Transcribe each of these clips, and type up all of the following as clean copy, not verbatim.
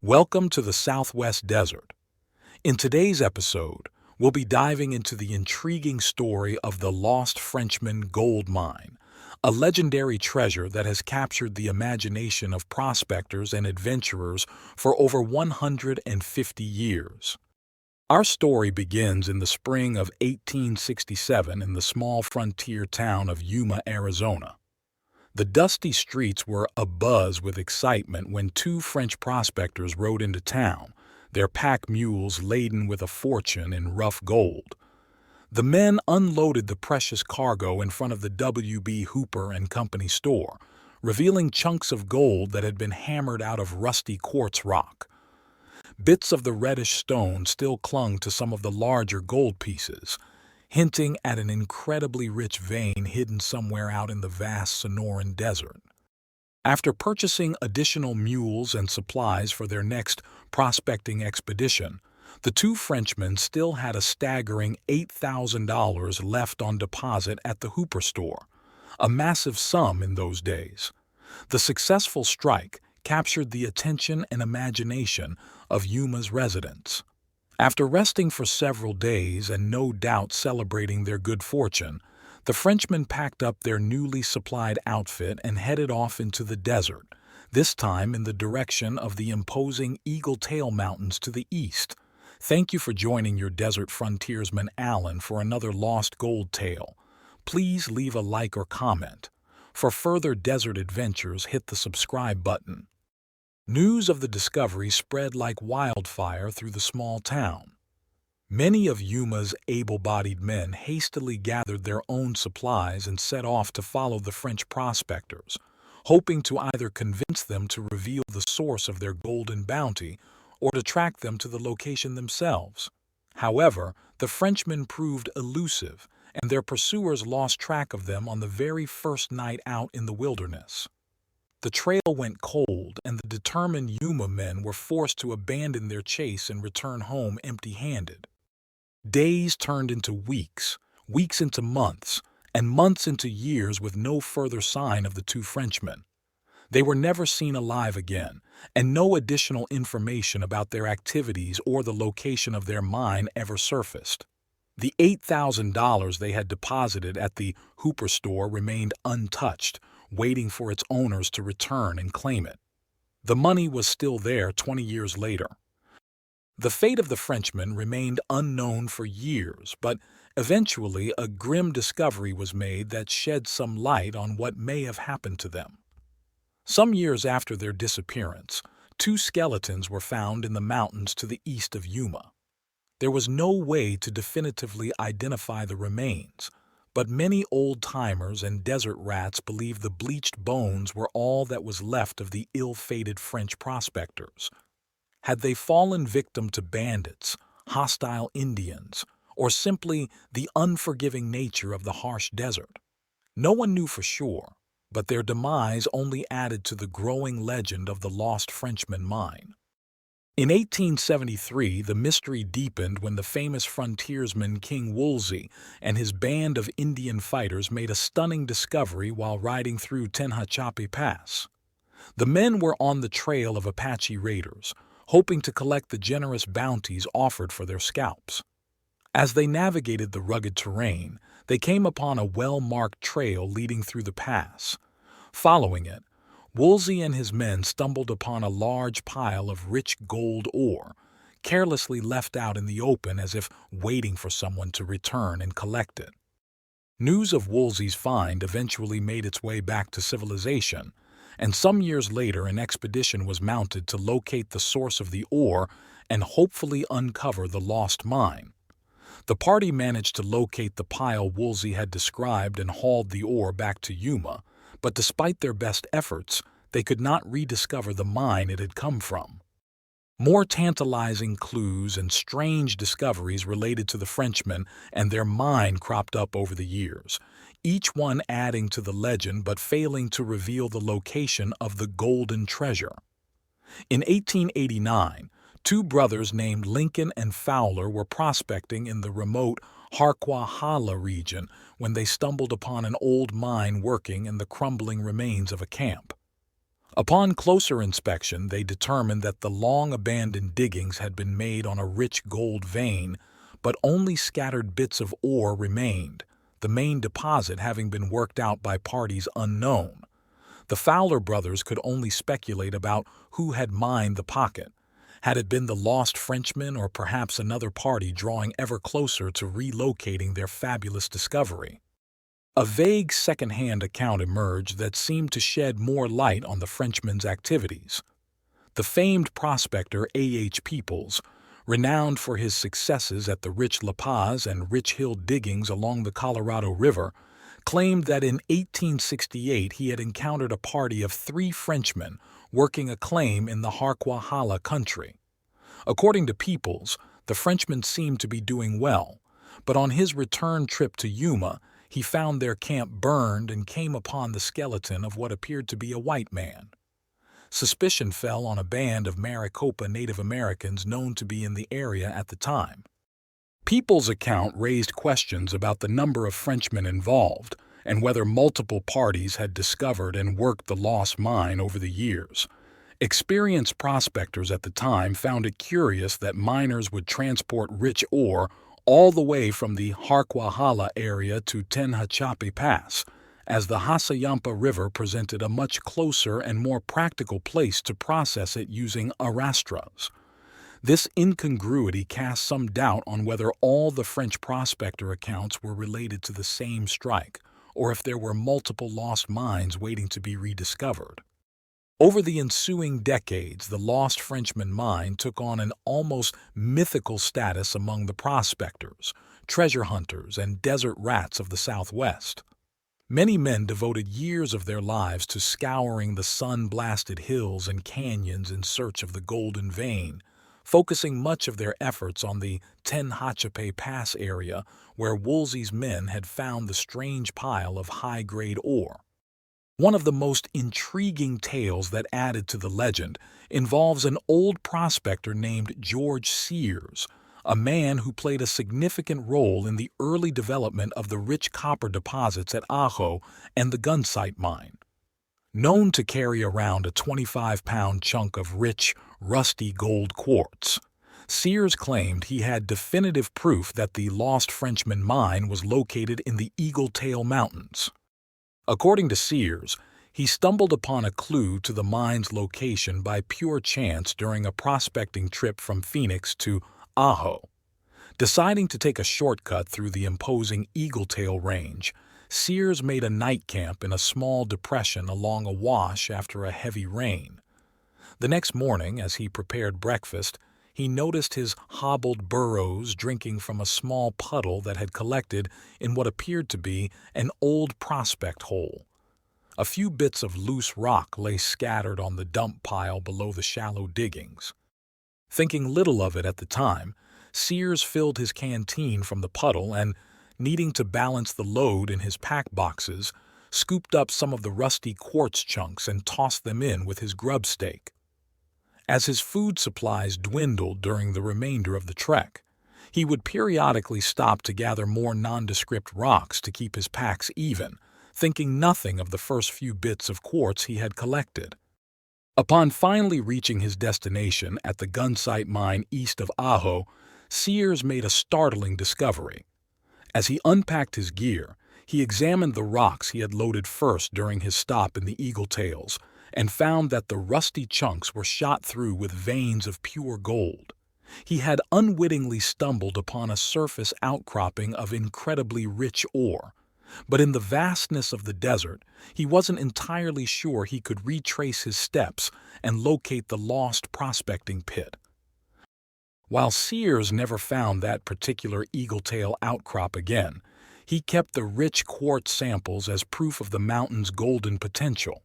Welcome to the Southwest Desert. In today's episode, we'll be diving into the intriguing story of the Lost Frenchmen gold mine, a legendary treasure that has captured the imagination of prospectors and adventurers for over 150 years. Our story begins in the spring of 1867 in the small frontier town of Yuma, Arizona. The dusty streets were abuzz with excitement when two French prospectors rode into town, their pack mules laden with a fortune in rough gold. The men unloaded the precious cargo in front of the W.B. Hooper and Company store, revealing chunks of gold that had been hammered out of rusty quartz rock. Bits of the reddish stone still clung to some of the larger gold pieces, hinting at an incredibly rich vein hidden somewhere out in the vast Sonoran desert. After purchasing additional mules and supplies for their next prospecting expedition, the two Frenchmen still had a staggering $8,000 left on deposit at the Hooper store, a massive sum in those days. The successful strike captured the attention and imagination of Yuma's residents. After resting for several days and no doubt celebrating their good fortune, the Frenchmen packed up their newly supplied outfit and headed off into the desert, this time in the direction of the imposing Eagle Tail Mountains to the east. Thank you for joining your desert frontiersman Alan for another Lost Gold tale. Please leave a like or comment. For further desert adventures, hit the subscribe button. News of the discovery spread like wildfire through the small town. Many of Yuma's able-bodied men hastily gathered their own supplies and set off to follow the French prospectors, hoping to either convince them to reveal the source of their golden bounty or to track them to the location themselves. However, the Frenchmen proved elusive, and their pursuers lost track of them on the very first night out in the wilderness. The trail went cold, and the determined Yuma men were forced to abandon their chase and return home empty-handed. Days turned into weeks, weeks into months, and months into years with no further sign of the two Frenchmen. They were never seen alive again, and no additional information about their activities or the location of their mine ever surfaced. The $8,000 they had deposited at the Hooper store remained untouched, waiting for its owners to return and claim it. The money was still there 20 years later. The fate of the Frenchmen remained unknown for years, but eventually a grim discovery was made that shed some light on what may have happened to them. Some years after their disappearance, two skeletons were found in the mountains to the east of Yuma. There was no way to definitively identify the remains, but many old-timers and desert rats believe the bleached bones were all that was left of the ill-fated French prospectors. Had they fallen victim to bandits, hostile Indians, or simply the unforgiving nature of the harsh desert? No one knew for sure, but their demise only added to the growing legend of the Lost Frenchmen Mine. In 1873, the mystery deepened when the famous frontiersman King Woolsey and his band of Indian fighters made a stunning discovery while riding through Tehachapi Pass. The men were on the trail of Apache raiders, hoping to collect the generous bounties offered for their scalps. As they navigated the rugged terrain, they came upon a well-marked trail leading through the pass. Following it, Woolsey and his men stumbled upon a large pile of rich gold ore, carelessly left out in the open as if waiting for someone to return and collect it. News of Woolsey's find eventually made its way back to civilization, and some years later an expedition was mounted to locate the source of the ore and hopefully uncover the lost mine. The party managed to locate the pile Woolsey had described and hauled the ore back to Yuma, but despite their best efforts, they could not rediscover the mine it had come from. More tantalizing clues and strange discoveries related to the Frenchmen and their mine cropped up over the years, each one adding to the legend but failing to reveal the location of the golden treasure. In 1889, two brothers named Lincoln and Fowler were prospecting in the remote Harquahala region when they stumbled upon an old mine working in the crumbling remains of a camp. Upon closer inspection, they determined that the long-abandoned diggings had been made on a rich gold vein, but only scattered bits of ore remained, the main deposit having been worked out by parties unknown. The Fowler brothers could only speculate about who had mined the pocket. Had it been the Lost Frenchmen or perhaps another party drawing ever closer to relocating their fabulous discovery? A vague second-hand account emerged that seemed to shed more light on the Frenchmen's activities. The famed prospector A.H. Peeples, renowned for his successes at the rich La Paz and Rich Hill diggings along the Colorado River, claimed that in 1868 he had encountered a party of 3 Frenchmen working a claim in the Harquahala country. According to Peeples, the Frenchmen seemed to be doing well, but on his return trip to Yuma, he found their camp burned and came upon the skeleton of what appeared to be a white man. Suspicion fell on a band of Maricopa Native Americans known to be in the area at the time. People's account raised questions about the number of Frenchmen involved and whether multiple parties had discovered and worked the lost mine over the years. Experienced prospectors at the time found it curious that miners would transport rich ore all the way from the Harquahala area to Tehachapi Pass, as the Hasayampa River presented a much closer and more practical place to process it using arrastras. This incongruity cast some doubt on whether all the French prospector accounts were related to the same strike, or if there were multiple lost mines waiting to be rediscovered. Over the ensuing decades, the Lost Frenchmen Mine took on an almost mythical status among the prospectors, treasure hunters, and desert rats of the Southwest. Many men devoted years of their lives to scouring the sun-blasted hills and canyons in search of the golden vein, focusing much of their efforts on the Tehachapi Pass area where Woolsey's men had found the strange pile of high-grade ore. One of the most intriguing tales that added to the legend involves an old prospector named George Sears, a man who played a significant role in the early development of the rich copper deposits at A.H and the Gunsight Mine. Known to carry around a 25-pound chunk of rich, rusty gold quartz, Sears claimed he had definitive proof that the Lost Frenchmen Mine was located in the Eagle Tail Mountains. According to Sears, he stumbled upon a clue to the mine's location by pure chance during a prospecting trip from Phoenix to A.H. Deciding to take a shortcut through the imposing Eagle Tail Range, Sears made a night camp in a small depression along a wash after a heavy rain. The next morning, as he prepared breakfast, he noticed his hobbled burros drinking from a small puddle that had collected in what appeared to be an old prospect hole. A few bits of loose rock lay scattered on the dump pile below the shallow diggings. Thinking little of it at the time, Sears filled his canteen from the puddle and, needing to balance the load in his pack boxes, scooped up some of the rusty quartz chunks and tossed them in with his grub stake. As his food supplies dwindled during the remainder of the trek, he would periodically stop to gather more nondescript rocks to keep his packs even, thinking nothing of the first few bits of quartz he had collected. Upon finally reaching his destination at the Gunsight Mine east of A.H., Sears made a startling discovery. As he unpacked his gear, he examined the rocks he had loaded first during his stop in the Eagle Tails, and found that the rusty chunks were shot through with veins of pure gold. He had unwittingly stumbled upon a surface outcropping of incredibly rich ore, but in the vastness of the desert, he wasn't entirely sure he could retrace his steps and locate the lost prospecting pit. While Sears never found that particular eagle-tail outcrop again, he kept the rich quartz samples as proof of the mountain's golden potential.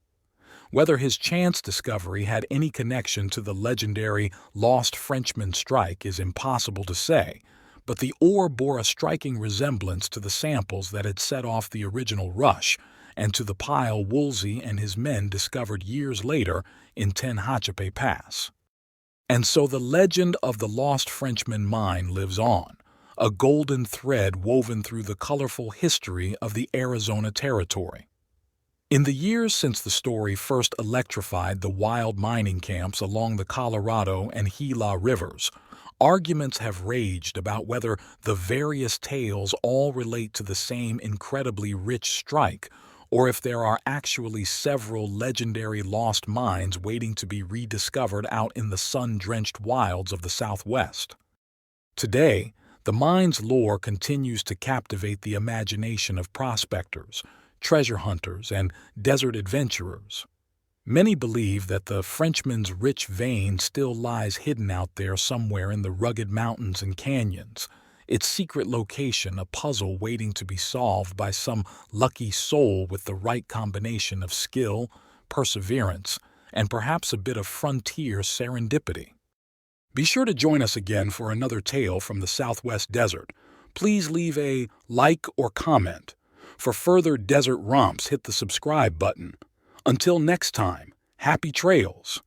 Whether his chance discovery had any connection to the legendary Lost Frenchmen strike is impossible to say, but the ore bore a striking resemblance to the samples that had set off the original rush and to the pile Woolsey and his men discovered years later in Tehachapi Pass. And so the legend of the Lost Frenchmen Mine lives on, a golden thread woven through the colorful history of the Arizona Territory. In the years since the story first electrified the wild mining camps along the Colorado and Gila rivers, arguments have raged about whether the various tales all relate to the same incredibly rich strike, or if there are actually several legendary lost mines waiting to be rediscovered out in the sun-drenched wilds of the Southwest. Today, the mine's lore continues to captivate the imagination of prospectors, treasure hunters, and desert adventurers. Many believe that the Frenchman's rich vein still lies hidden out there somewhere in the rugged mountains and canyons, its secret location a puzzle waiting to be solved by some lucky soul with the right combination of skill, perseverance, and perhaps a bit of frontier serendipity. Be sure to join us again for another tale from the Southwest Desert. Please leave a like or comment. For further desert romps, hit the subscribe button. Until next time, happy trails!